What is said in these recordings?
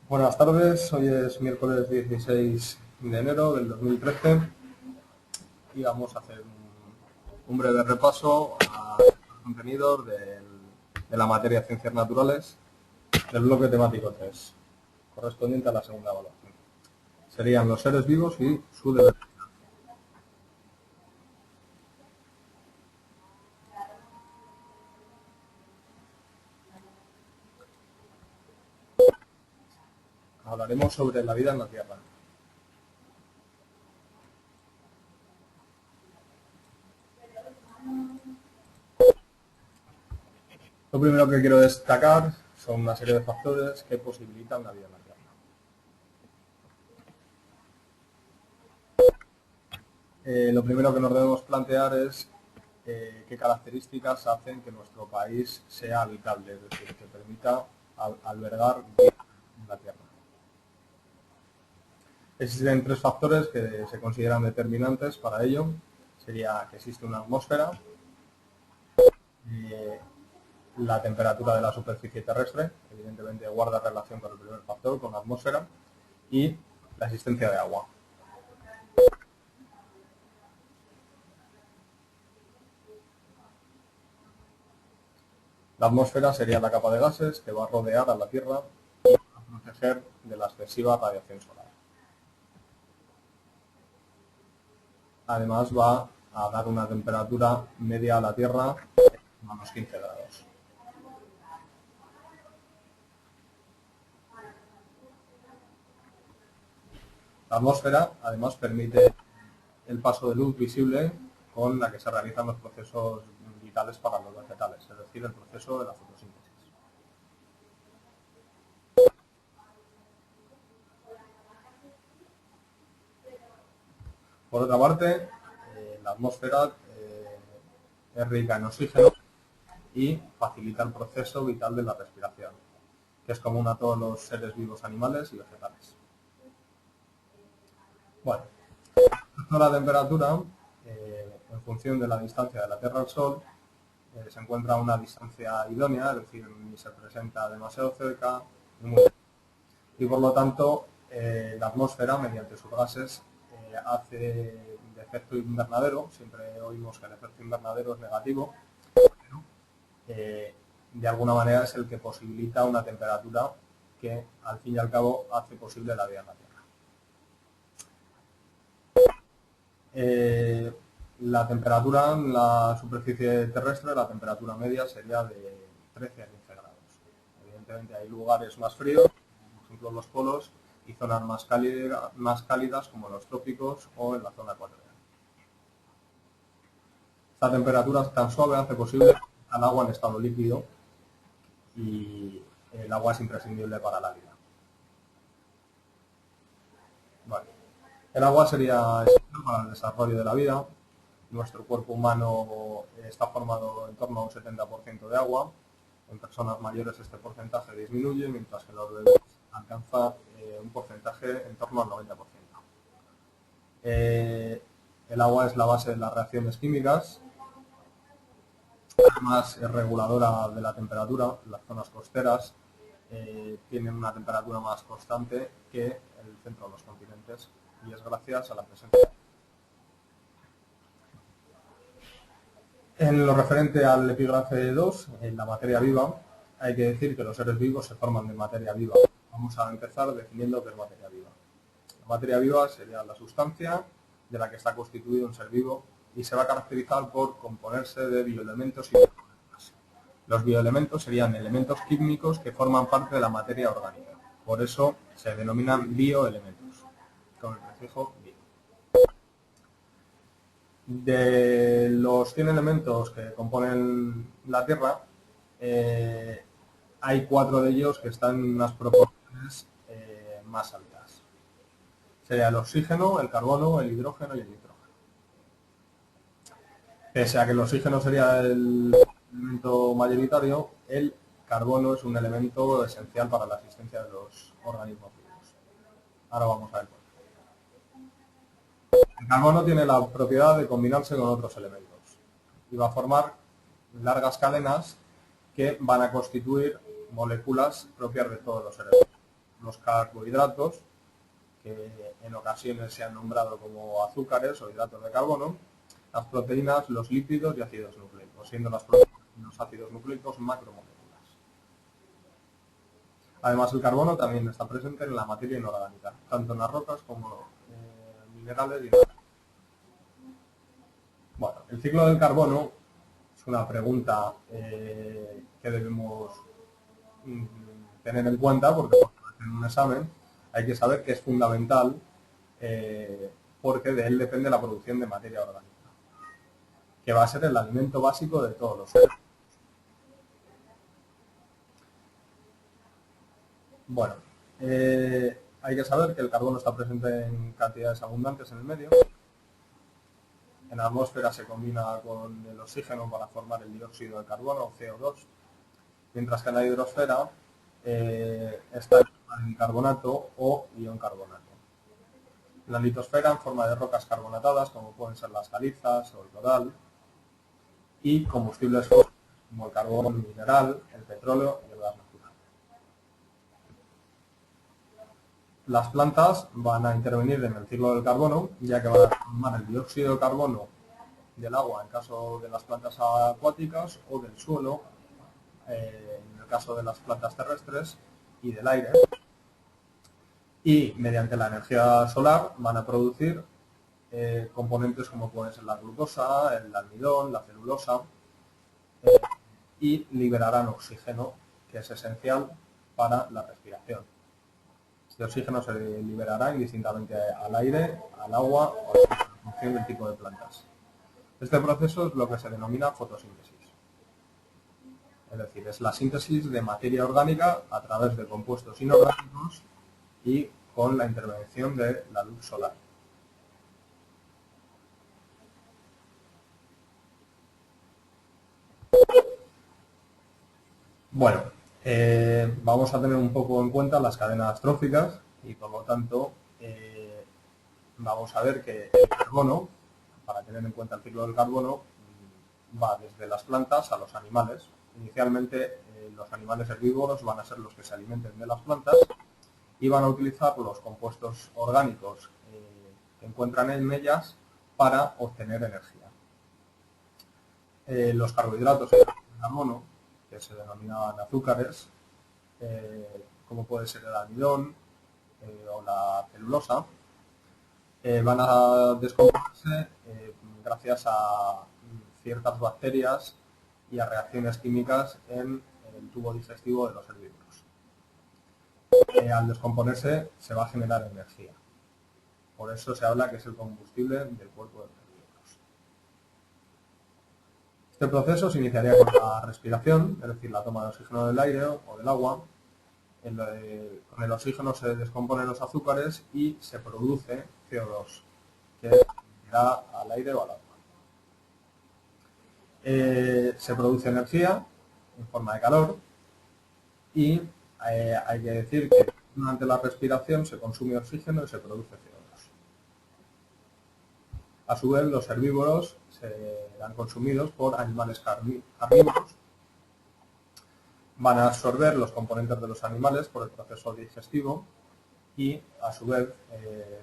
Buenas tardes, hoy es miércoles 16 de enero del 2013 y vamos a hacer un breve repaso a los contenidos de la materia de Ciencias Naturales del bloque temático 3, correspondiente a la segunda evaluación. Serían los seres vivos y su deber. Hablaremos sobre la vida en la Tierra. Lo primero que quiero destacar son una serie de factores que posibilitan la vida en la Tierra. Lo primero que nos debemos plantear es qué características hacen que nuestro país sea habitable, es decir, que permita albergar vida en la Tierra. Existen tres factores que se consideran determinantes para ello. Sería que existe una atmósfera, la temperatura de la superficie terrestre, evidentemente guarda relación con el primer factor, con la atmósfera, y la existencia de agua. La atmósfera sería la capa de gases que va a rodear a la Tierra y va a proteger de la excesiva radiación solar. Además va a dar una temperatura media a la Tierra de unos 15 grados. La atmósfera además permite el paso de luz visible con la que se realizan los procesos vitales para los vegetales, es decir, el proceso de la fotosíntesis. Por otra parte, la atmósfera es rica en oxígeno y facilita el proceso vital de la respiración, que es común a todos los seres vivos animales y vegetales. Bueno, respecto a la temperatura, en función de la distancia de la Tierra al Sol, se encuentra a una distancia idónea, es decir, ni se presenta demasiado cerca ni muy lejos. Y por lo tanto, la atmósfera, mediante sus gases, hace de efecto invernadero. Siempre oímos que el efecto invernadero es negativo, pero de alguna manera es el que posibilita una temperatura que, al fin y al cabo, hace posible la vida en la Tierra. La temperatura en la superficie terrestre, la temperatura media sería de 13 a 15 grados. Evidentemente hay lugares más fríos, por ejemplo los polos, y zonas más cálidas como los trópicos o en la zona ecuatorial. Esta temperatura tan suave hace posible al agua en estado líquido y el agua es imprescindible para la vida. Vale. El agua sería esencial para el desarrollo de la vida. Nuestro cuerpo humano está formado en torno a un 70% de agua. En personas mayores este porcentaje disminuye, mientras que en los bebés alcanza un porcentaje en torno al 90%. El agua es la base de las reacciones químicas. Además es reguladora de la temperatura. Las zonas costeras tienen una temperatura más constante que el centro de los continentes y es gracias a la presencia de agua. En lo referente al epígrafe 2, en la materia viva, hay que decir que los seres vivos se forman de materia viva. Vamos a empezar definiendo qué es materia viva. La materia viva sería la sustancia de la que está constituido un ser vivo y se va a caracterizar por componerse de bioelementos y biomoléculas. Los bioelementos serían elementos químicos que forman parte de la materia orgánica. Por eso se denominan bioelementos, con el prefijo bio. De los 100 elementos que componen la Tierra, hay 4 de ellos que están en unas proporciones más altas. Sería el oxígeno, el carbono, el hidrógeno y el nitrógeno. Pese a que el oxígeno sería el elemento mayoritario, el carbono es un elemento esencial para la existencia de los organismos vivos. Ahora vamos a ver por qué. El carbono tiene la propiedad de combinarse con otros elementos y va a formar largas cadenas que van a constituir moléculas propias de todos los seres vivos. los carbohidratos, que en ocasiones se han nombrado como azúcares o hidratos de carbono, las proteínas, los lípidos y ácidos nucleicos, siendo las proteínas y los ácidos nucleicos macromoléculas. Además, el carbono también está presente en la materia inorgánica, tanto en las rocas como minerales y minerales. Bueno, el ciclo del carbono es una pregunta que debemos tener en cuenta porque en un examen hay que saber que es fundamental porque de él depende la producción de materia orgánica, que va a ser el alimento básico de todos los seres. Bueno, hay que saber que el carbono está presente en cantidades abundantes en el medio. En la atmósfera se combina con el oxígeno para formar el dióxido de carbono, o CO2, mientras que en la hidrosfera está el bicarbonato o ion carbonato. En la litosfera en forma de rocas carbonatadas, como pueden ser las calizas o el coral, y combustibles fósiles como el carbón mineral, el petróleo y el gas natural. Las plantas van a intervenir en el ciclo del carbono, ya que van a formar el dióxido de carbono del agua en caso de las plantas acuáticas o del suelo en el caso de las plantas terrestres y del aire. Y mediante la energía solar van a producir componentes como pueden ser la glucosa, el almidón, la celulosa y liberarán oxígeno, que es esencial para la respiración. Este oxígeno se liberará indistintamente al aire, al agua o en función del tipo de plantas. Este proceso es lo que se denomina fotosíntesis. Es decir, es la síntesis de materia orgánica a través de compuestos inorgánicos y con la intervención de la luz solar. Bueno, vamos a tener un poco en cuenta las cadenas tróficas y por lo tanto vamos a ver que el carbono, para tener en cuenta el ciclo del carbono, va desde las plantas a los animales. Inicialmente los animales herbívoros van a ser los que se alimenten de las plantas y van a utilizar los compuestos orgánicos que encuentran en ellas para obtener energía. Los carbohidratos de carbono, que se denominaban azúcares, como puede ser el almidón o la celulosa, van a descomponerse gracias a ciertas bacterias y a reacciones químicas en el tubo digestivo de los herbívoros. Al descomponerse se va a generar energía. Por eso se habla que es el combustible del cuerpo de los herbívoros. Este proceso se iniciaría con la respiración, es decir, la toma de oxígeno del aire o del agua. Con el oxígeno se descomponen los azúcares y se produce CO2, que irá al aire o al agua. Se produce energía en forma de calor y hay que decir que durante la respiración se consume oxígeno y se produce CO2. A su vez, los herbívoros serán consumidos por animales carnívoros. Van a absorber los componentes de los animales por el proceso digestivo y, a su vez,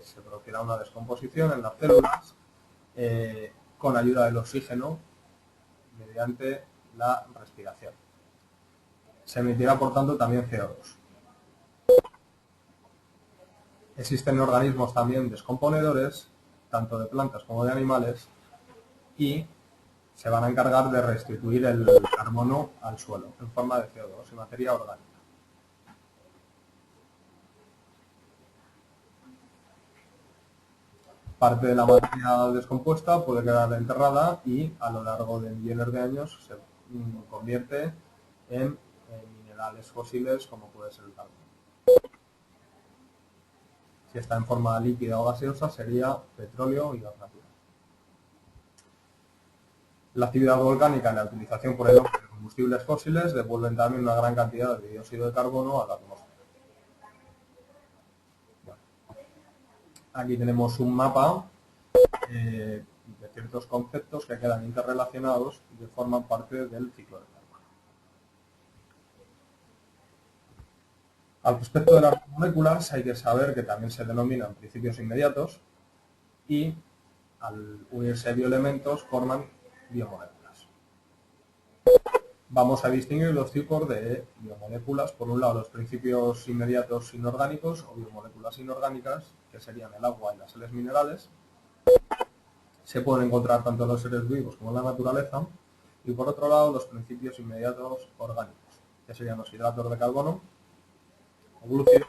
se producirá una descomposición en las células con ayuda del oxígeno mediante la respiración. Se emitirá, por tanto, también CO2. Existen organismos también descomponedores, tanto de plantas como de animales, y se van a encargar de restituir el carbono al suelo en forma de CO2 y materia orgánica. Parte de la materia descompuesta puede quedar enterrada y a lo largo de millones de años se convierte en minerales fósiles como puede ser el carbón. Si está en forma líquida o gaseosa sería petróleo y gas natural. La actividad volcánica y la utilización por el hombre de combustibles fósiles devuelven también una gran cantidad de dióxido de carbono a la atmósfera. Bueno, aquí tenemos un mapa de ciertos conceptos que quedan interrelacionados y que forman parte del ciclo del carbono. Al respecto de las moléculas, hay que saber que también se denominan principios inmediatos y al unirse bioelementos forman biomoléculas. Vamos a distinguir los tipos de biomoléculas. Por un lado, los principios inmediatos inorgánicos o biomoléculas inorgánicas, que serían el agua y las sales minerales. Se pueden encontrar tanto en los seres vivos como en la naturaleza. Y por otro lado, los principios inmediatos orgánicos, que serían los hidratos de carbono o glúcidos,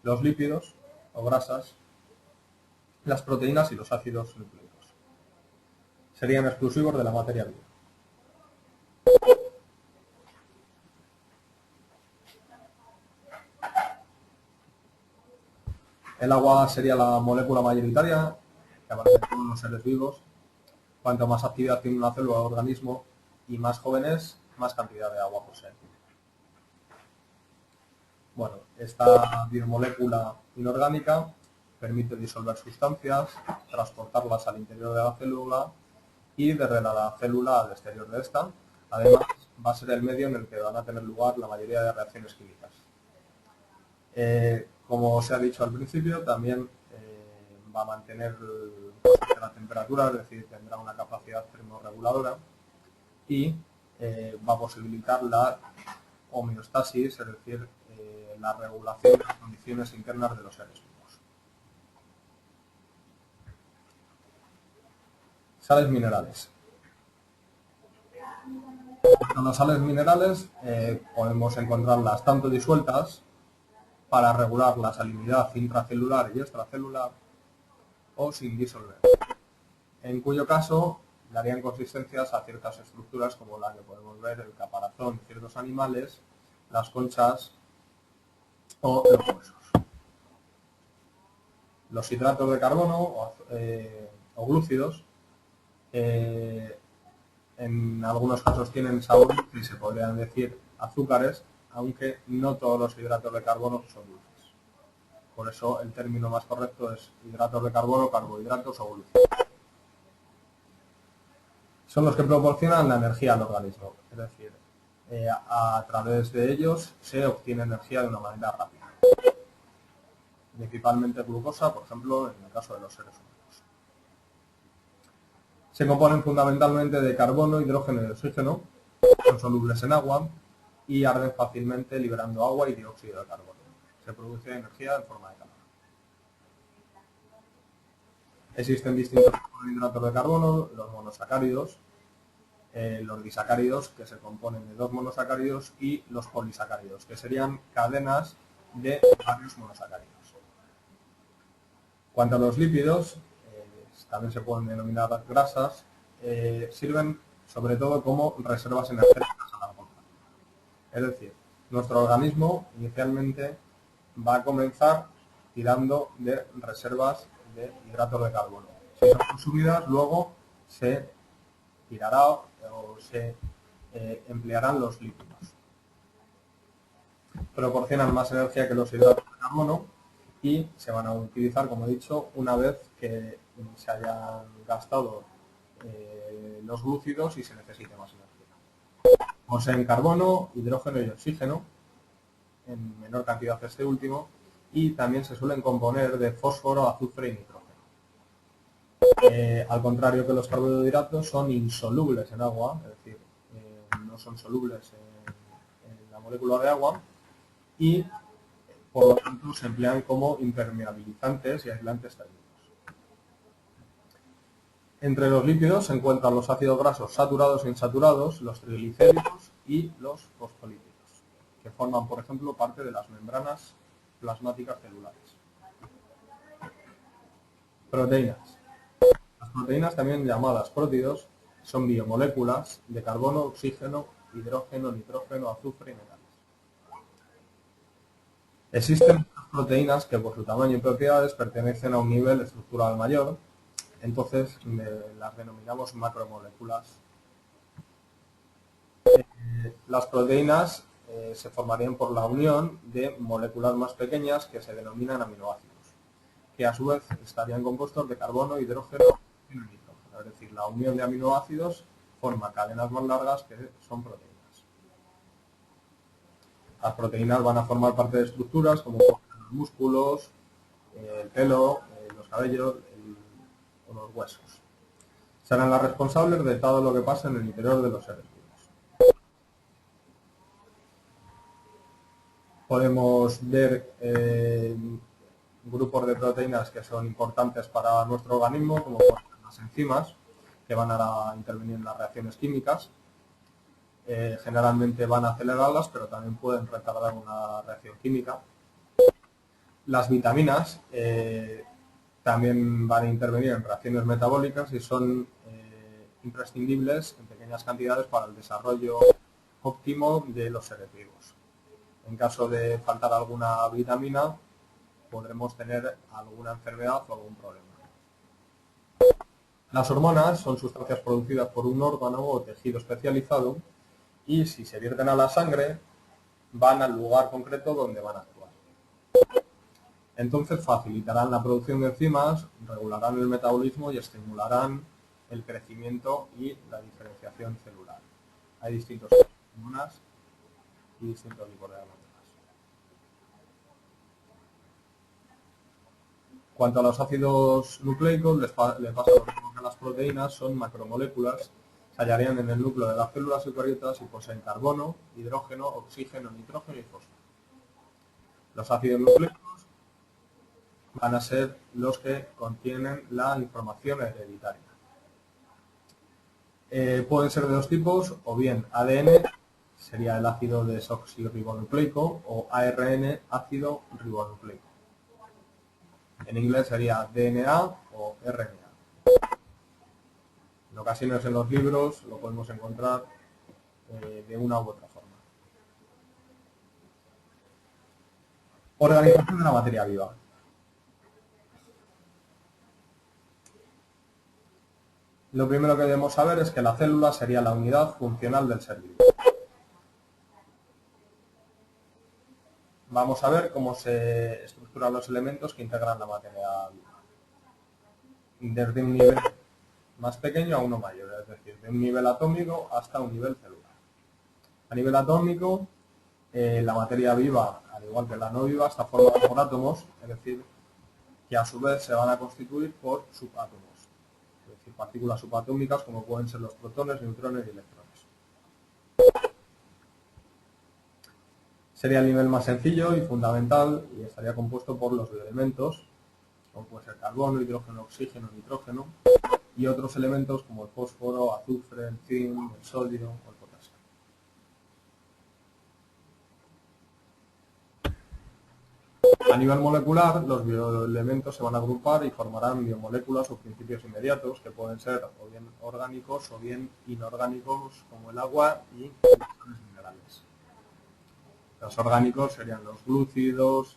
los lípidos o grasas, las proteínas y los ácidos nucleicos. Serían exclusivos de la materia viva. El agua sería la molécula mayoritaria que aparece en todos los seres vivos. Cuanto más actividad tiene una célula o organismo y más joven es, más cantidad de agua posee. Bueno, esta biomolécula inorgánica permite disolver sustancias, transportarlas al interior de la célula y desde la célula al exterior de esta. Además, va a ser el medio en el que van a tener lugar la mayoría de reacciones químicas. Como os he dicho al principio, también va a mantener la temperatura, es decir, tendrá una capacidad termorreguladora y va a posibilitar la homeostasis, es decir, la regulación de las condiciones internas de los seres vivos. Sales minerales. Con las sales minerales podemos encontrarlas tanto disueltas para regular la salinidad intracelular y extracelular o sin disolver, en cuyo caso darían consistencias a ciertas estructuras como la que podemos ver el caparazón de ciertos animales, las conchas o los huesos. Los hidratos de carbono o glúcidos en algunos casos tienen sabor y se podrían decir azúcares, aunque no todos los hidratos de carbono son dulces. Por eso el término más correcto es hidratos de carbono, carbohidratos o glúcidos. Son los que proporcionan la energía al organismo, es decir, a través de ellos se obtiene energía de una manera rápida. Principalmente glucosa, por ejemplo, en el caso de los seres humanos. Se componen fundamentalmente de carbono, hidrógeno y oxígeno, son solubles en agua y arden fácilmente liberando agua y dióxido de carbono. Se produce energía en forma de calor. Existen distintos tipos de hidratos de carbono, los monosacáridos, los disacáridos, que se componen de dos monosacáridos, y los polisacáridos, que serían cadenas de varios monosacáridos. Cuanto a los lípidos, también se pueden denominar grasas, sirven sobre todo como reservas energéticas a largo plazo. Es decir, nuestro organismo inicialmente va a comenzar tirando de reservas de hidratos de carbono. Si son consumidas, luego se tirará o se emplearán los lípidos. Proporcionan más energía que los hidratos de carbono y se van a utilizar, como he dicho, una vez que se hayan gastado los glúcidos y se necesite más energía. Poseen carbono, hidrógeno y oxígeno, en menor cantidad este último, y también se suelen componer de fósforo, azufre y nitrógeno. Al contrario que los carbohidratos, son insolubles en agua, es decir, no son solubles en la molécula de agua y por lo tanto se emplean como impermeabilizantes y aislantes térmicos. Entre los lípidos se encuentran los ácidos grasos saturados e insaturados, los triglicéridos y los fosfolípidos, que forman, por ejemplo, parte de las membranas plasmáticas celulares. Proteínas. Las proteínas, también llamadas prótidos, son biomoléculas de carbono, oxígeno, hidrógeno, nitrógeno, azufre y metales. Existen proteínas que por su tamaño y propiedades pertenecen a un nivel estructural mayor, entonces las denominamos macromoléculas. Las proteínas se formarían por la unión de moléculas más pequeñas que se denominan aminoácidos, que a su vez estarían compuestos de carbono, hidrógeno y nitrógeno. Es decir, la unión de aminoácidos forma cadenas más largas que son proteínas. Las proteínas van a formar parte de estructuras como los músculos, el pelo, los cabellos o los huesos. Serán las responsables de todo lo que pasa en el interior de los seres vivos. Podemos ver grupos de proteínas que son importantes para nuestro organismo, como las enzimas, que van a intervenir en las reacciones químicas. Generalmente van a acelerarlas, pero también pueden retardar una reacción química. Las vitaminas también van a intervenir en reacciones metabólicas y son imprescindibles en pequeñas cantidades para el desarrollo óptimo de los seres vivos. En caso de faltar alguna vitamina, podremos tener alguna enfermedad o algún problema. Las hormonas son sustancias producidas por un órgano o tejido especializado y si se vierten a la sangre, van al lugar concreto donde van a actuar. Entonces facilitarán la producción de enzimas, regularán el metabolismo y estimularán el crecimiento y la diferenciación celular. Hay distintos tipos de hormonas y distintos tipos de hormonas. Cuanto a los ácidos nucleicos, les pasa lo mismo que a las proteínas, son macromoléculas, se hallarían en el núcleo de las células eucariotas y poseen carbono, hidrógeno, oxígeno, nitrógeno y fósforo. Los ácidos nucleicos van a ser los que contienen la información hereditaria. Pueden ser de dos tipos, o bien ADN, sería el ácido desoxirribonucleico, o ARN, ácido ribonucleico. En inglés sería DNA o RNA. En ocasiones en los libros lo podemos encontrar de una u otra forma. Organización de la materia viva. Lo primero que debemos saber es que la célula sería la unidad funcional del ser vivo. Vamos a ver cómo se estructuran los elementos que integran la materia viva. Desde un nivel más pequeño a uno mayor, es decir, de un nivel atómico hasta un nivel celular. A nivel atómico, la materia viva, al igual que la no viva, está formada por átomos, es decir, que a su vez se van a constituir por subátomos, es decir, partículas subatómicas como pueden ser los protones, neutrones y electrones. Sería el nivel más sencillo y fundamental y estaría compuesto por los elementos, como puede ser carbono, hidrógeno, oxígeno, nitrógeno, y otros elementos como el fósforo, azufre, el zinc, el sodio o el potasio. A nivel molecular, los bioelementos se van a agrupar y formarán biomoléculas o principios inmediatos que pueden ser o bien orgánicos o bien inorgánicos como el agua y los minerales. Los orgánicos serían los glúcidos,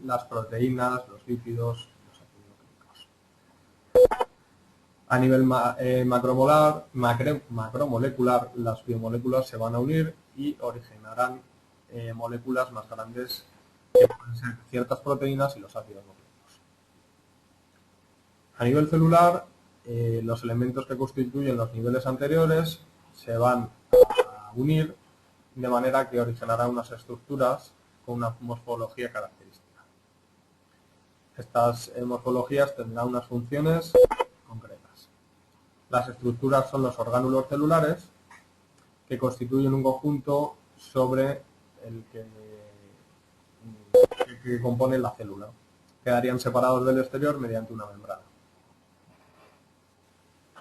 las proteínas, los lípidos, los ácidos nucleicos. A nivel macromolecular, las biomoléculas se van a unir y originarán moléculas más grandes que pueden ser ciertas proteínas y los ácidos nucleicos. A nivel celular, los elementos que constituyen los niveles anteriores se van a unir de manera que originarán unas estructuras con una morfología característica. Estas morfologías tendrán unas funciones concretas. Las estructuras son los orgánulos celulares que constituyen un conjunto sobre el que compone la célula. Quedarían separados del exterior mediante una membrana.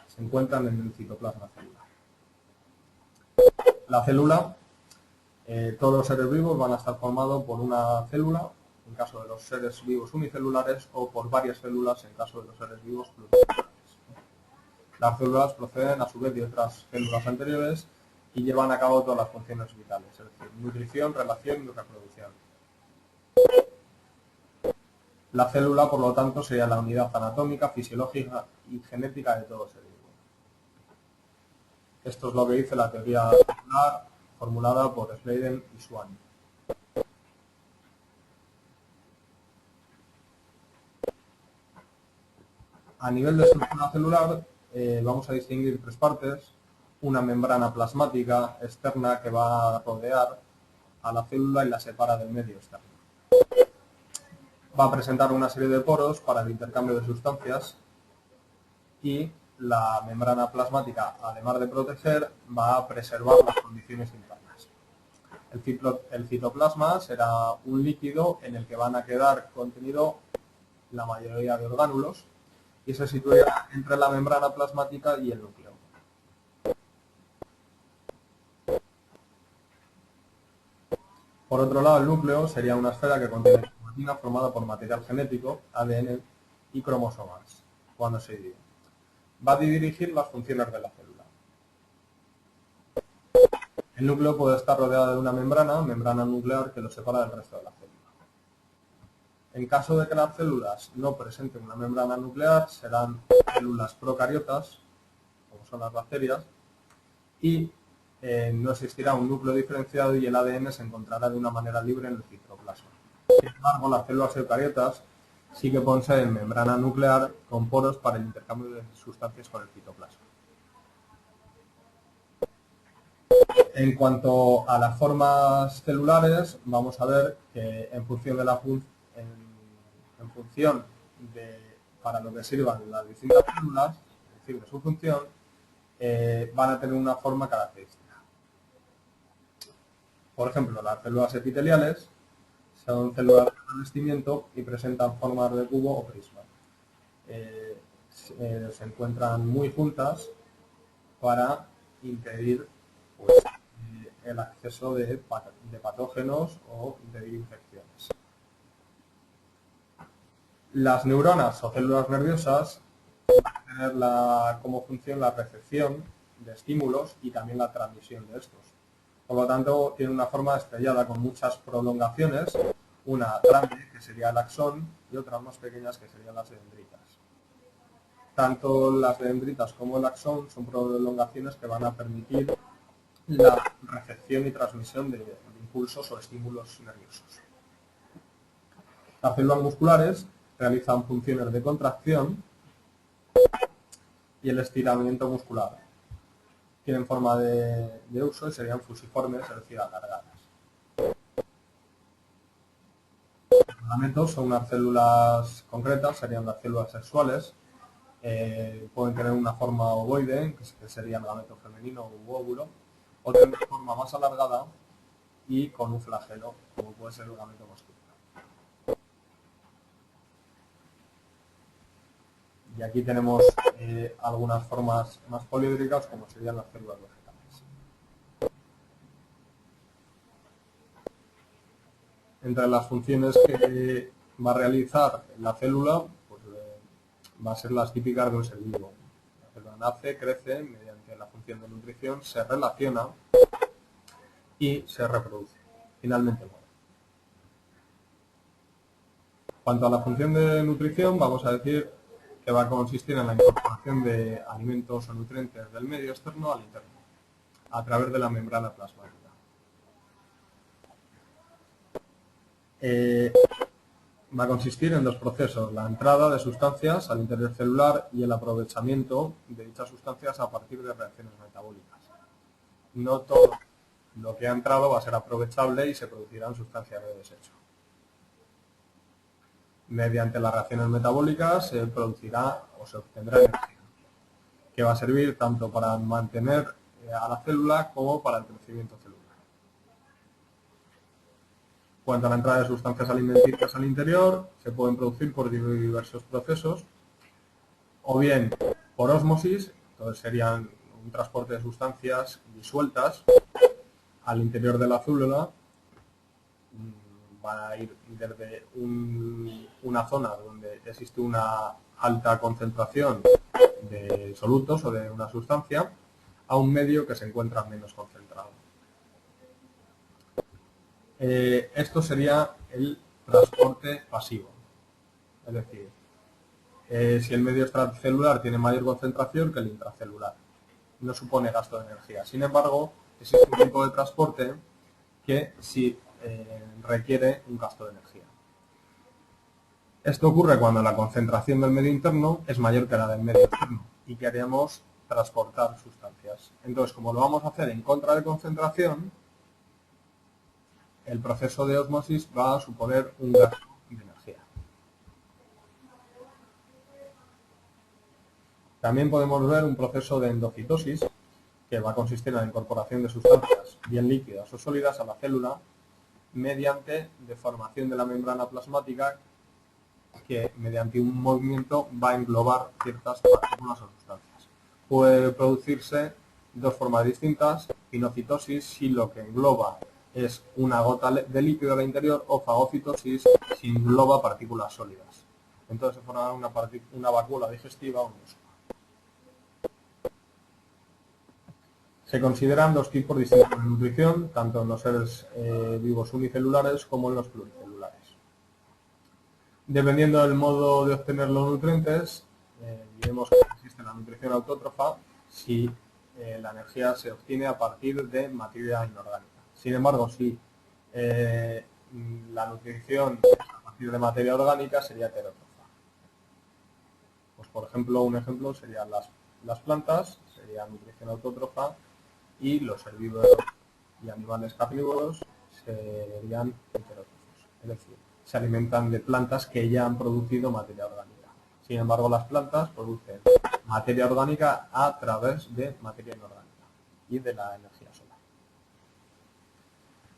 Se encuentran en el citoplasma celular. La célula, todos los seres vivos van a estar formados por una célula, en caso de los seres vivos unicelulares, o por varias células en caso de los seres vivos pluricelulares. Las células proceden a su vez de otras células anteriores y llevan a cabo todas las funciones vitales, es decir, nutrición, relación y reproducción. La célula, por lo tanto, sería la unidad anatómica, fisiológica y genética de todo ser vivo. Esto es lo que dice la teoría celular formulada por Schleiden y Schwann. A nivel de estructura celular, vamos a distinguir tres partes. Una membrana plasmática externa que va a rodear a la célula y la separa del medio externo. Va a presentar una serie de poros para el intercambio de sustancias y la membrana plasmática, además de proteger, va a preservar las condiciones internas. El citoplasma será un líquido en el que van a quedar contenido la mayoría de orgánulos y se situará entre la membrana plasmática y el núcleo. Por otro lado, el núcleo sería una esfera que contiene cromatina formada por material genético, ADN y cromosomas, cuando se divide. Va a dirigir las funciones de la célula. El núcleo puede estar rodeado de una membrana nuclear que lo separa del resto de la célula. En caso de que las células no presenten una membrana nuclear, serán células procariotas, como son las bacterias, y no existirá un núcleo diferenciado y el ADN se encontrará de una manera libre en el citoplasma. Sin embargo, las células eucariotas sí que poseen membrana nuclear con poros para el intercambio de sustancias con el citoplasma. En cuanto a las formas celulares, vamos a ver que en función para lo que sirvan las distintas células, es decir, de su función, van a tener una forma característica. Por ejemplo, las células epiteliales son células de revestimiento y presentan formas de cubo o prisma. Se encuentran muy juntas para impedir el acceso de patógenos o de infecciones. Las neuronas o células nerviosas van a tener como función la recepción de estímulos y también la transmisión de estos. Por lo tanto, tiene una forma estrellada con muchas prolongaciones, una grande, que sería el axón, y otras más pequeñas, que serían las dendritas. Tanto las dendritas como el axón son prolongaciones que van a permitir la recepción y transmisión de impulsos o estímulos nerviosos. Las células musculares realizan funciones de contracción y el estiramiento muscular. Tienen forma de uso y serían fusiformes, es decir, alargadas. Los filamentos son unas células concretas, serían las células sexuales. Pueden tener una forma ovoide, que sería el gameto femenino u óvulo, o tener una forma más alargada y con un flagelo, como puede ser el gameto masculino. Y aquí tenemos algunas formas más poliédricas, como serían las células vegetales. Entre las funciones que va a realizar la célula, pues, va a ser las típicas de un ser vivo. La célula nace, crece, mediante la función de nutrición, se relaciona y se reproduce. Finalmente muere. Cuanto a la función de nutrición, vamos a decir que va a consistir en la incorporación de alimentos o nutrientes del medio externo al interno, a través de la membrana plasmática. Va a consistir en dos procesos: la entrada de sustancias al interior celular y el aprovechamiento de dichas sustancias a partir de reacciones metabólicas. No todo lo que ha entrado va a ser aprovechable y se producirán sustancias de desecho. Mediante las reacciones metabólicas se producirá o se obtendrá energía, que va a servir tanto para mantener a la célula como para el crecimiento celular. Cuanto a la entrada de sustancias alimenticias al interior, se pueden producir por diversos procesos, o bien por ósmosis, entonces serían un transporte de sustancias disueltas al interior de la célula. Van a ir desde una zona donde existe una alta concentración de solutos o de una sustancia a un medio que se encuentra menos concentrado. Esto sería el transporte pasivo. Es decir, si el medio extracelular tiene mayor concentración que el intracelular, no supone gasto de energía. Sin embargo, existe un tipo de transporte que sí requiere un gasto de energía. Esto ocurre cuando la concentración del medio interno es mayor que la del medio externo y queremos transportar sustancias. Entonces, como lo vamos a hacer en contra de concentración, el proceso de ósmosis va a suponer un gasto de energía. También podemos ver un proceso de endocitosis, que va a consistir en la incorporación de sustancias bien líquidas o sólidas a la célula mediante deformación de la membrana plasmática, que mediante un movimiento va a englobar ciertas partículas o sustancias. Puede producirse de dos formas distintas: pinocitosis, si lo que engloba es una gota de líquido al interior, o fagocitosis, si engloba partículas sólidas. Entonces se forma una válvula digestiva o un músculo. Se consideran dos tipos distintos de nutrición, tanto en los seres vivos unicelulares como en los pluricelulares. Dependiendo del modo de obtener los nutrientes, diremos que existe la nutrición autótrofa si la energía se obtiene a partir de materia inorgánica. Sin embargo, si la nutrición es a partir de materia orgánica, sería heterótrofa. Pues, por ejemplo, un ejemplo serían las plantas, sería nutrición autótrofa, y los herbívoros y animales carnívoros serían heterótrofos, es decir, se alimentan de plantas que ya han producido materia orgánica. Sin embargo, las plantas producen materia orgánica a través de materia inorgánica y de la energía solar.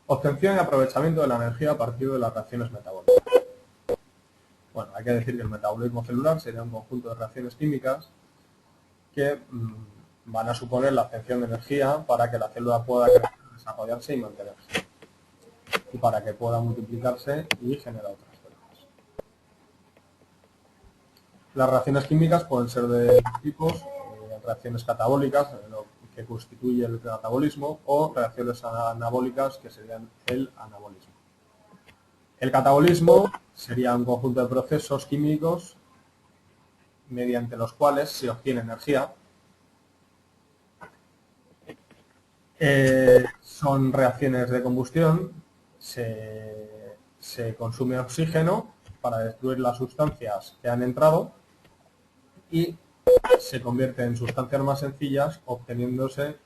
Obtención y aprovechamiento de la energía a partir de las reacciones metabólicas. Bueno, hay que decir que el metabolismo celular sería un conjunto de reacciones químicas que van a suponer la obtención de energía para que la célula pueda crecer, desarrollarse y mantenerse, y para que pueda multiplicarse y generar otras células. Las reacciones químicas pueden ser de dos tipos: reacciones catabólicas, lo que constituye el catabolismo, o reacciones anabólicas, que serían el anabolismo. El catabolismo sería un conjunto de procesos químicos mediante los cuales se obtiene energía. Son reacciones de combustión, se consume oxígeno para destruir las sustancias que han entrado y se convierte en sustancias más sencillas, obteniéndose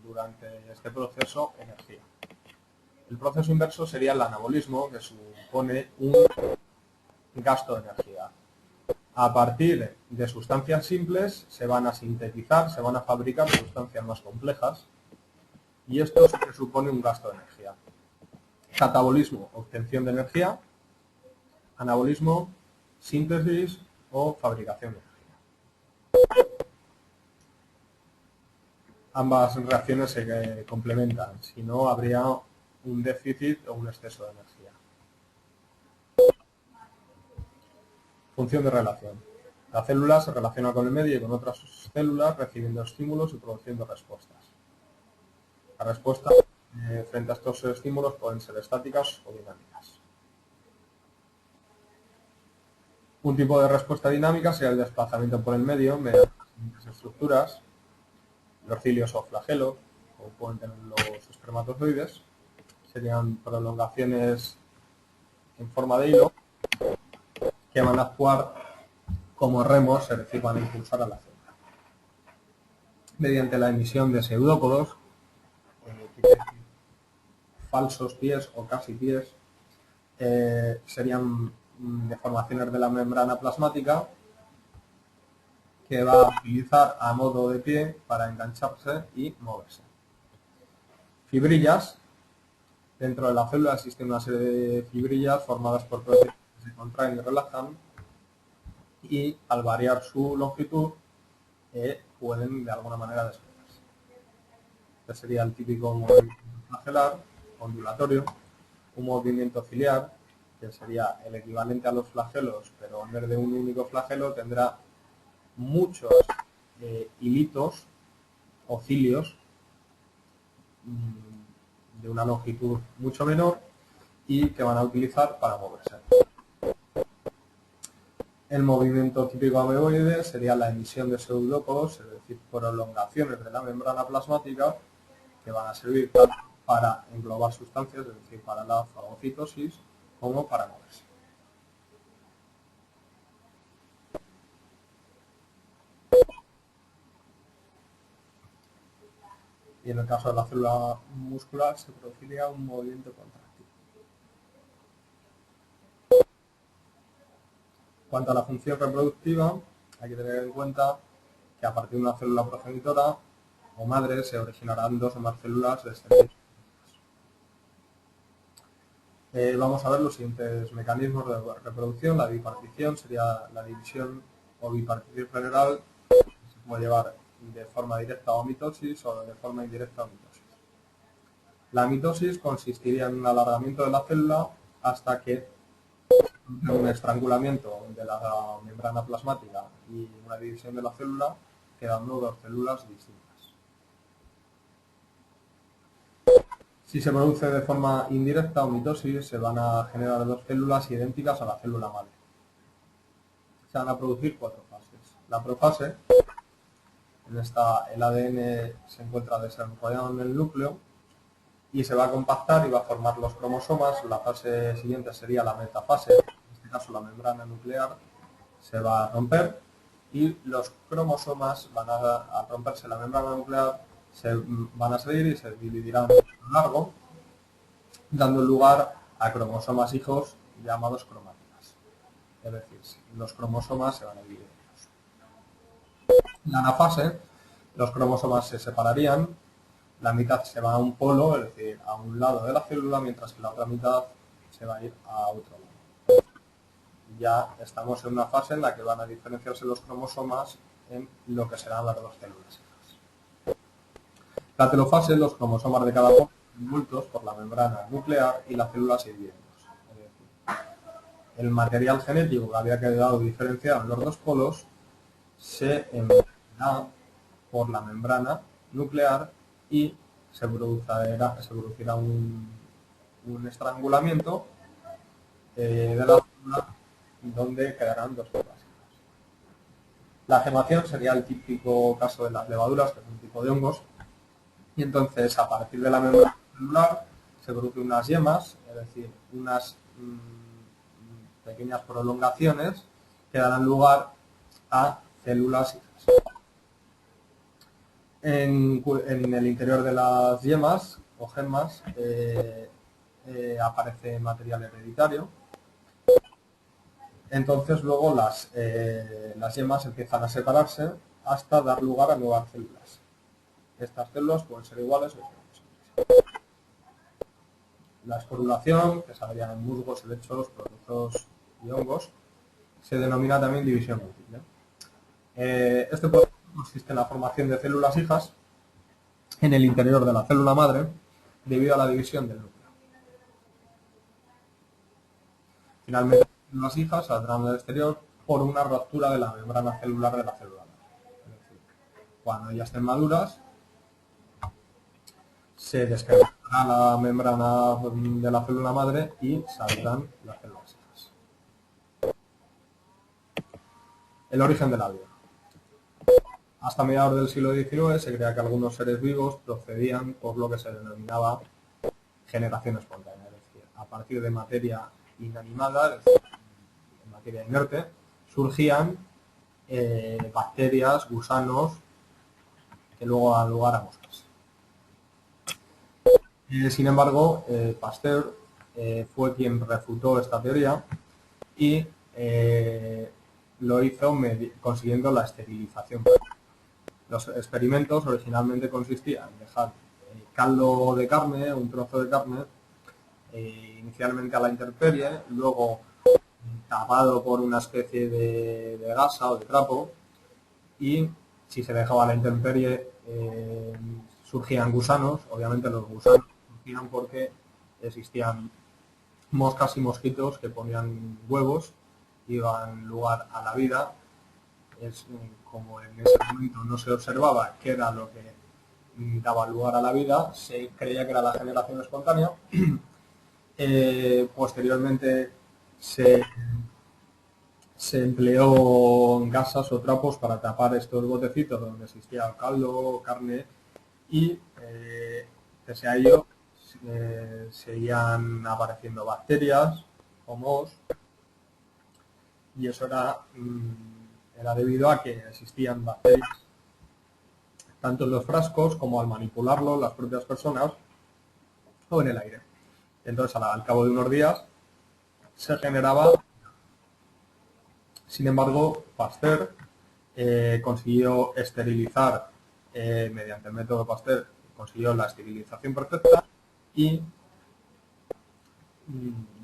durante este proceso energía. El proceso inverso sería el anabolismo, que supone un gasto de energía. A partir de sustancias simples se van a sintetizar, se van a fabricar sustancias más complejas, y esto sí que supone un gasto de energía. Catabolismo, obtención de energía; anabolismo, síntesis o fabricación de energía. Ambas reacciones se complementan, si no habría un déficit o un exceso de energía. Función de relación. La célula se relaciona con el medio y con otras células, recibiendo estímulos y produciendo respuestas. Las respuestas frente a estos estímulos pueden ser estáticas o dinámicas. Un tipo de respuesta dinámica sería el desplazamiento por el medio mediante las siguientes estructuras: los cilios o flagelos, o pueden tener los espermatozoides. Serían prolongaciones en forma de hilo que van a actuar como remos, es decir, van a impulsar a la célula. Mediante la emisión de pseudópodos, falsos pies o casi pies, serían deformaciones de la membrana plasmática que va a utilizar a modo de pie para engancharse y moverse. Fibrillas. Dentro de la célula existe una serie de fibrillas formadas por proteínas que se contraen y relajan, y al variar su longitud pueden de alguna manera desplazarse. Este sería el típico movimiento flagelar, ondulatorio; un movimiento ciliar, que sería el equivalente a los flagelos, pero en vez de un único flagelo tendrá muchos hilitos o cilios de una longitud mucho menor y que van a utilizar para moverse. El movimiento típico ameboide sería la emisión de pseudópodos, es decir, prolongaciones de la membrana plasmática, que van a servir tanto para englobar sustancias, es decir, para la fagocitosis, como para moverse. Y en el caso de la célula muscular se produciría un movimiento contráctil. cuanto a la función reproductiva, hay que tener en cuenta que a partir de una célula progenitora o madre se originarán dos o más células descendientes. Vamos a ver los siguientes mecanismos de reproducción. La bipartición sería la división o bipartición general, se puede llevar de forma directa o mitosis o de forma indirecta o mitosis. La mitosis consistiría en un alargamiento de la célula hasta que un estrangulamiento de la membrana plasmática y una división de la célula, quedando dos células distintas. Si se produce de forma indirecta o mitosis, se van a generar dos células idénticas a la célula madre. Se van a producir cuatro fases. La profase, en esta el ADN se encuentra desarrollado en el núcleo y se va a compactar y va a formar los cromosomas. La fase siguiente sería la metafase, en este caso la membrana nuclear se va a romper y los cromosomas van al romperse la membrana nuclear se van a salir y se dividirán a lo largo, dando lugar a cromosomas hijos llamados cromátidas. Es decir, los cromosomas se van a dividir. En la anafase, los cromosomas se separarían, la mitad se va a un polo, es decir, a un lado de la célula, mientras que la otra mitad se va a ir a otro lado. Ya estamos en una fase en la que van a diferenciarse los cromosomas en lo que serán las dos células. La telofase, los cromosomas de cada polo envueltos por la membrana nuclear y la célula se divide en dos. Es decir, el material genético que había quedado diferenciado en los dos polos se envolverá por la membrana nuclear y se producirá un estrangulamiento de la célula donde quedarán dos células. La gemación sería el típico caso de las levaduras, que es un tipo de hongos, y entonces a partir de la membrana celular se producen unas yemas, es decir, unas pequeñas prolongaciones que darán lugar a células hijas. En el interior de las yemas o gemas aparece material hereditario. Entonces luego las yemas empiezan a separarse hasta dar lugar a nuevas células. Estas células pueden ser iguales o diferentes. La esporulación, que se haría en musgos, helechos, protozoos y hongos, se denomina también división múltiple. Este proceso consiste en la formación de células hijas en el interior de la célula madre debido a la división del núcleo. Finalmente, las células hijas saldrán al exterior por una ruptura de la membrana celular de la célula madre. Es decir, cuando ya estén maduras, se descargará la membrana de la célula madre y saldrán las células hijas. El origen de la vida. Hasta mediados del siglo XIX se creía que algunos seres vivos procedían por lo que se denominaba generación espontánea, es decir, a partir de materia inanimada, es decir, materia inerte, surgían bacterias, gusanos, que luego dan lugar a moscas. Sin embargo, Pasteur fue quien refutó esta teoría y lo hizo consiguiendo la esterilización. Los experimentos originalmente consistían en dejar caldo de carne, un trozo de carne, inicialmente a la intemperie, luego tapado por una especie de gasa o de trapo, y si se dejaba a la intemperie surgían gusanos. Obviamente los gusanos surgían porque existían moscas y mosquitos que ponían huevos y daban lugar a la vida. Como en ese momento no se observaba qué era lo que daba lugar a la vida, se creía que era la generación espontánea. Posteriormente se empleó gasas o trapos para tapar estos botecitos donde existía caldo, carne, y pese a ello seguían apareciendo bacterias, hongos, y eso era debido a que existían bacterias tanto en los frascos como al manipularlo las propias personas o en el aire. Entonces al cabo de unos días se generaba Sin embargo, Pasteur consiguió esterilizar, mediante el método Pasteur, consiguió la esterilización perfecta y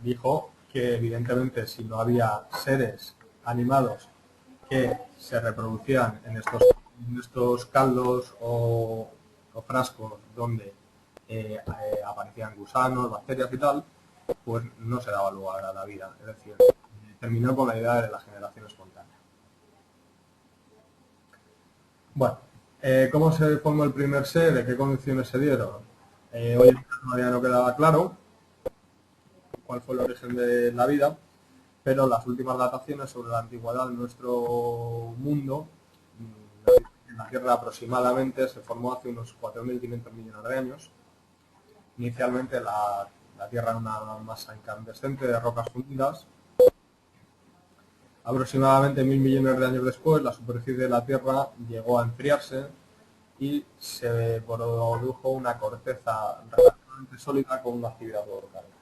dijo que evidentemente si no había seres animados que se reproducían en estos caldos o frascos donde aparecían gusanos, bacterias y tal, pues no se daba lugar a la vida. Es decir, terminó con la idea de la generación espontánea. Bueno, ¿cómo se formó el primer ser? ¿De qué condiciones se dieron? Hoy en día todavía no quedaba claro cuál fue el origen de la vida, pero las últimas dataciones sobre la antigüedad de nuestro mundo, la Tierra aproximadamente se formó hace unos 4.500 millones de años. Inicialmente la Tierra era una masa incandescente de rocas fundidas. Aproximadamente 1.000 millones de años después, la superficie de la Tierra llegó a enfriarse y se produjo una corteza relativamente sólida con una actividad volcánica.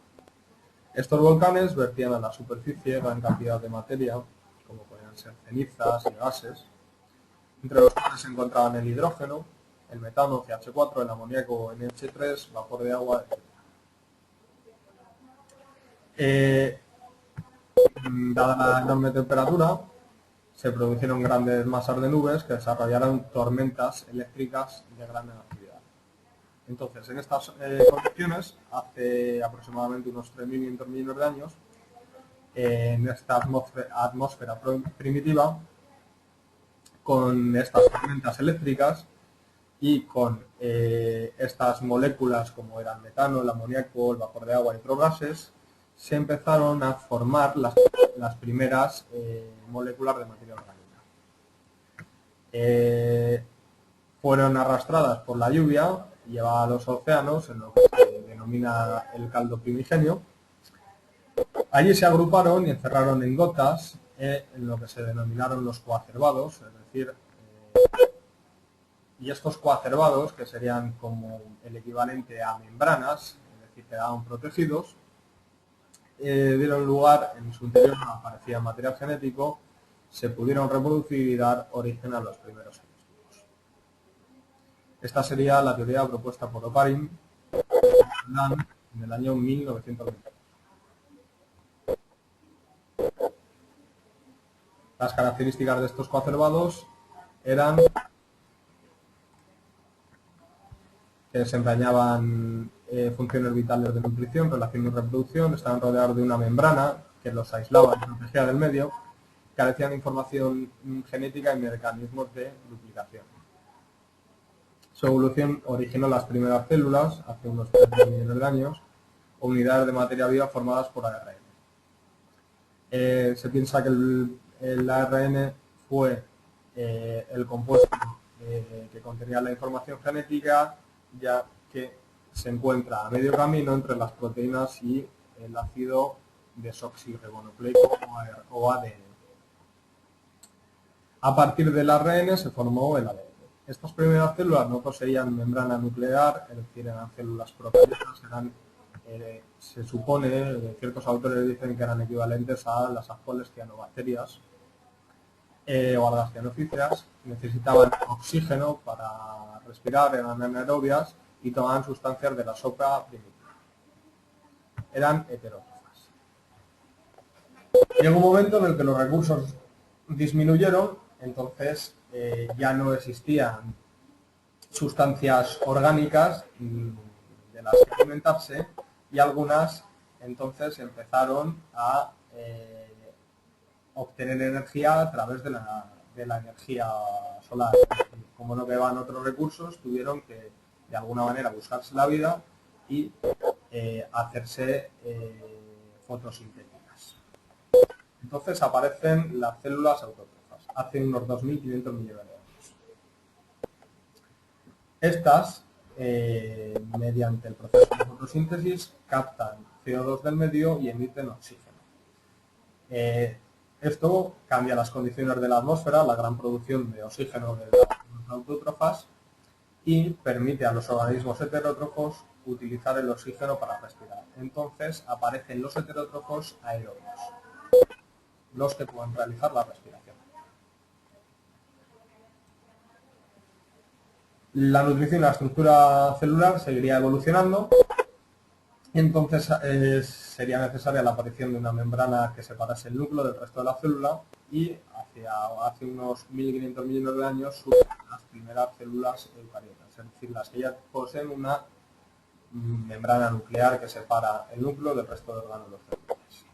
Estos volcanes vertían a la superficie gran cantidad de materia, como podían ser cenizas y gases, entre los cuales se encontraban el hidrógeno, el metano, CH4, el amoníaco, NH3, vapor de agua, etc. Dada la enorme temperatura, se produjeron grandes masas de nubes que desarrollaron tormentas eléctricas de gran actividad. Entonces, en estas condiciones, hace aproximadamente unos 3.500 millones de años, en esta atmósfera primitiva, con estas tormentas eléctricas y con estas moléculas como era el metano, el amoníaco, el vapor de agua y otros gases, se empezaron a formar las primeras moléculas de materia orgánica. Fueron arrastradas por la lluvia, llevadas a los océanos, en lo que se denomina el caldo primigenio. Allí se agruparon y encerraron en gotas en lo que se denominaron los coacervados, es decir, y estos coacervados, que serían como el equivalente a membranas, es decir, quedaban protegidos, dieron lugar, en su interior aparecía material genético, se pudieron reproducir y dar origen a los primeros seres vivos. Esta sería la teoría propuesta por Oparin en el año 1920. Las características de estos coacervados eran que desempeñaban funciones vitales de nutrición, relación y reproducción, estaban rodeados de una membrana que los aislaba y protegía del medio, carecían de información genética y mecanismos de duplicación. Su evolución originó las primeras células, hace unos 3 millones de años, o unidades de materia viva formadas por ARN. Se piensa que el ARN fue el compuesto que contenía la información genética, ya que se encuentra a medio camino entre las proteínas y el ácido desoxirribonucleico o ADN. A partir del ARN se formó el ADN. Estas primeras células no poseían membrana nuclear, es decir, eran células procariotas, se supone, ciertos autores dicen que eran equivalentes a las actuales cianobacterias o a las cianofíceas. Necesitaban oxígeno para respirar, eran anaerobias y tomaban sustancias de la sopa primitiva. Eran heterótrofas. Llegó un momento en el que los recursos disminuyeron, entonces ya no existían sustancias orgánicas de las que alimentarse y algunas entonces empezaron a obtener energía a través de la energía solar. Como no quedaban otros recursos, tuvieron que de alguna manera buscarse la vida y hacerse fotosintéticas. Entonces aparecen las células autótrofas, hace unos 2.500 millones de años. Estas, mediante el proceso de fotosíntesis, captan CO2 del medio y emiten oxígeno. Esto cambia las condiciones de la atmósfera, la gran producción de oxígeno de las autótrofas, y permite a los organismos heterótrofos utilizar el oxígeno para respirar. Entonces aparecen los heterótrofos aerobios. los que pueden realizar la respiración. La nutrición y la estructura celular seguiría evolucionando y entonces sería necesaria la aparición de una membrana que separase el núcleo del resto de la célula y hace unos 1500 millones de años surgen las primeras células eucariotas, es decir, las que ya poseen una membrana nuclear que separa el núcleo del resto de órganos celulares.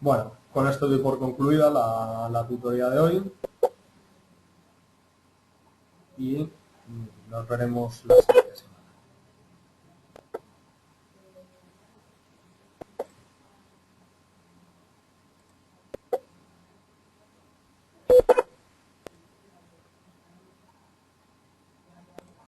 Bueno, con esto doy por concluida la tutoría de hoy y nos veremos la siguiente semana.